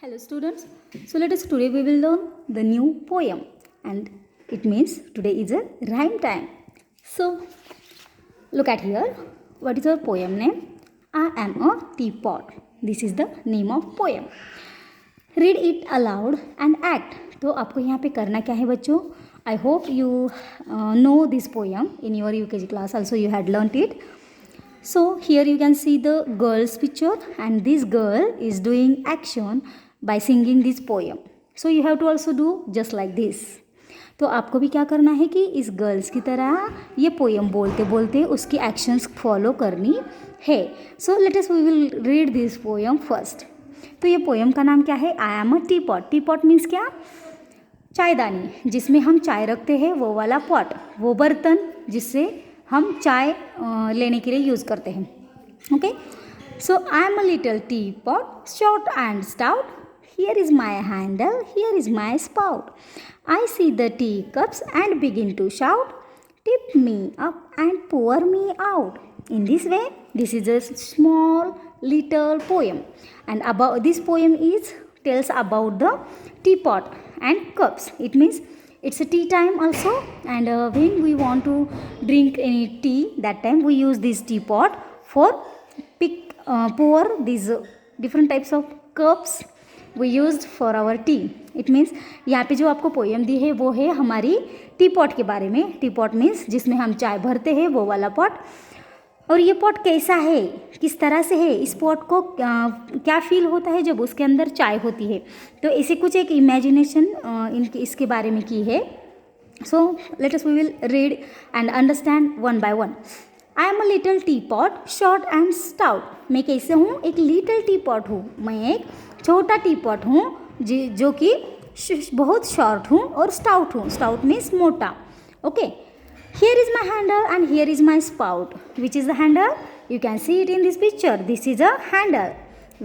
Hello students, so let us today we will learn the new poem and it means today is a rhyme time. So look at here, what is our poem name? I am a teapot. This is the name of poem. Read it aloud and act. तो आपको यहाँ पे करना क्या है बच्चों? I hope you know this poem in your UKG class also you had learnt it. So here you can see the girl's picture and this girl is doing action by singing this poem. So you have to also do just like this. तो आपको भी क्या करना है कि इस girls की तरह ये पोएम बोलते बोलते उसकी एक्शंस फॉलो करनी है. So let us we will read this poem first. तो ये पोएम का नाम क्या है? I am a teapot. Teapot means क्या? चायदानी, जिसमें हम चाय रखते हैं वो वाला पॉट, वो बर्तन जिससे हम चाय लेने के लिए यूज़ करते हैं. Okay, so I am a little teapot, short and stout. Here is my handle, here is my spout. I see the teacups and begin to shout, tip me up and pour me out. In this way, this is a small little poem. And about this poem tells about the teapot and cups. It means it's a tea time also, and when we want to drink any tea, that time we use this teapot for pour these different types of cups we used for our tea. It means यहाँ पे जो आपको poem दी है वो है हमारी T pot के बारे में. टी पॉट मीन्स जिसमें हम चाय भरते हैं वो वाला पॉट. और ये पॉट कैसा है, किस तरह से है, इस पॉट को क्या फील होता है जब उसके अंदर चाय होती है. तो इसे कुछ एक इमेजिनेशन इसके बारे में की है. So let us we will read and understand one by one. I am a little teapot, short and stout. मैं कैसे हूँ? एक लिटल टी पॉट हूँ. मैं एक छोटा टी पॉट हूँ जो कि बहुत शॉर्ट हूँ और स्टाउट हूँ. स्टाउट मीन्स मोटा. Okay, here is my handle and here is my spout. Which is the handle? You can see it in this picture. This is a handle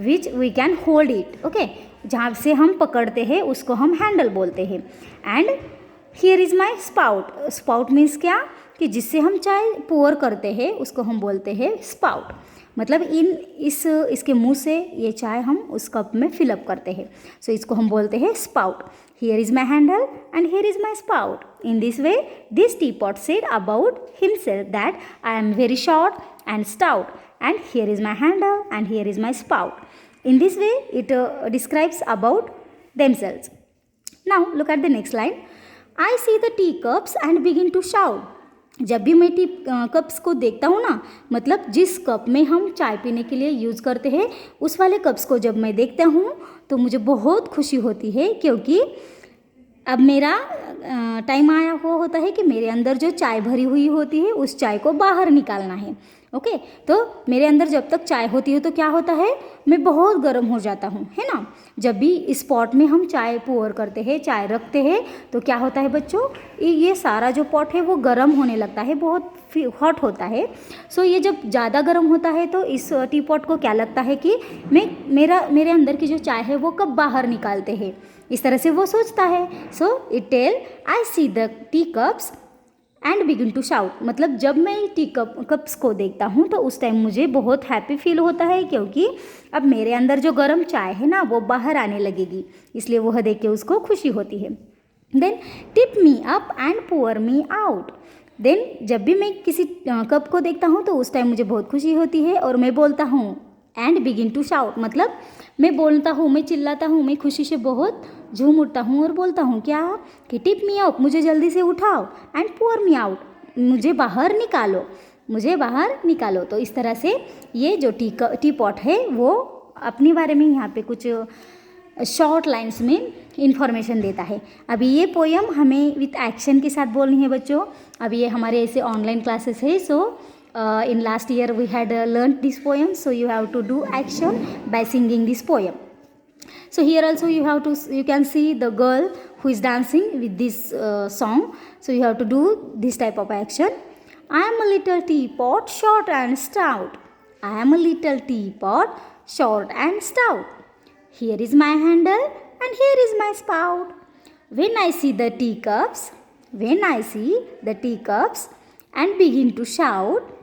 which we can hold it. Okay, जहाँ से हम पकड़ते हैं उसको हम handle बोलते हैं. And here is my spout. Spout means क्या? कि जिससे हम चाय पोर करते हैं उसको हम बोलते हैं स्पाउट. मतलब इसके मुंह से ये चाय हम उस कप में फिलअप करते हैं. सो इसको हम बोलते हैं spout. Here is my handle and here is my spout. In this way this teapot said about himself that I am very short and stout and here is my handle and here is my spout. In this way it describes about themselves. Now look at the next line. I see the tea cups and begin to shout. जब भी मैं T cups को देखता हूँ ना, मतलब जिस cup में हम चाय पीने के लिए यूज़ करते हैं उस वाले कप्स को जब मैं देखता हूँ तो मुझे बहुत खुशी होती है, क्योंकि अब मेरा टाइम आया हुआ होता है कि मेरे अंदर जो चाय भरी हुई होती है उस चाय को बाहर निकालना है. ओके, तो मेरे अंदर जब तक चाय होती है तो क्या होता है, मैं बहुत गर्म हो जाता हूँ, है ना. जब भी इस पॉट में हम चाय पोर करते हैं, चाय रखते हैं, तो क्या होता है बच्चों, ये सारा जो पॉट है वो गर्म होने लगता है, बहुत हॉट होता है. सो ये जब ज़्यादा गर्म होता है तो इस टी पॉट को क्या लगता है कि मेरे अंदर की जो चाय है वो कब बाहर निकालते हैं, इस तरह से वो सोचता है. So it tell I see the tea cups and begin to shout. मतलब जब मैं टी कप्स को देखता हूँ तो उस टाइम मुझे बहुत हैप्पी फील होता है, क्योंकि अब मेरे अंदर जो गर्म चाय है ना वो बाहर आने लगेगी, इसलिए वह देख के उसको खुशी होती है. Then tip me up and pour me out. Then जब भी मैं किसी कप को देखता हूँ तो उस टाइम मुझे बहुत खुशी होती है और मैं बोलता हूँ एंड बिगिन टू शाउट. मतलब मैं बोलता हूँ, मैं चिल्लाता हूँ, मैं खुशी से बहुत झूम उठता हूँ और बोलता हूँ क्या कि टिप मी अप, मुझे जल्दी से उठाओ, एंड पोर मी आउट, मुझे बाहर निकालो, मुझे बाहर निकालो. तो इस तरह से ये जो टी पॉट है वो अपने बारे में यहाँ पे कुछ शॉर्ट लाइन्स में इंफॉर्मेशन देता है. अभी ये पोएम हमें विथ एक्शन के साथ बोलनी है बच्चों. अभी ये हमारे ऐसे ऑनलाइन क्लासेस है. सो in last year we had learned this poem, so you have to do action by singing this poem. So here also you can see the girl who is dancing with this song. So you have to do this type of action. I am a little teapot, short and stout. I am a little teapot, short and stout. Here is my handle and here is my spout. When I see the teacups and begin to shout,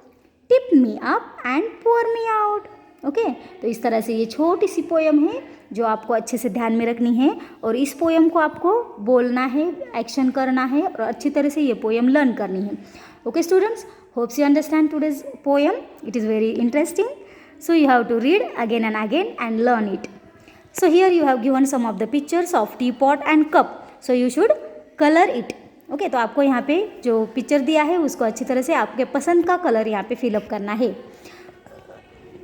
tip me up and pour me out. Okay तो इस तरह से ये छोटी सी poem है जो आपको अच्छे से ध्यान में रखनी है और इस पोयम को आपको बोलना है, एक्शन करना है और अच्छी तरह से ये पोयम लर्न करनी है. Okay students, hopes you understand today's poem. It is very interesting. So you have to read again and learn it. So here you have given some of the pictures of teapot and cup. So you should color it. Okay तो आपको यहाँ पे जो picture दिया है उसको अच्छी तरह से आपके पसंद का कलर यहाँ पे फिलअप करना है.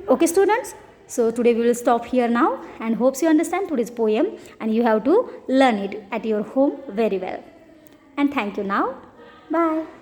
Okay students, so today we will stop here now and hopes you understand today's poem and you have to learn it at your home very well. And thank you now. Bye.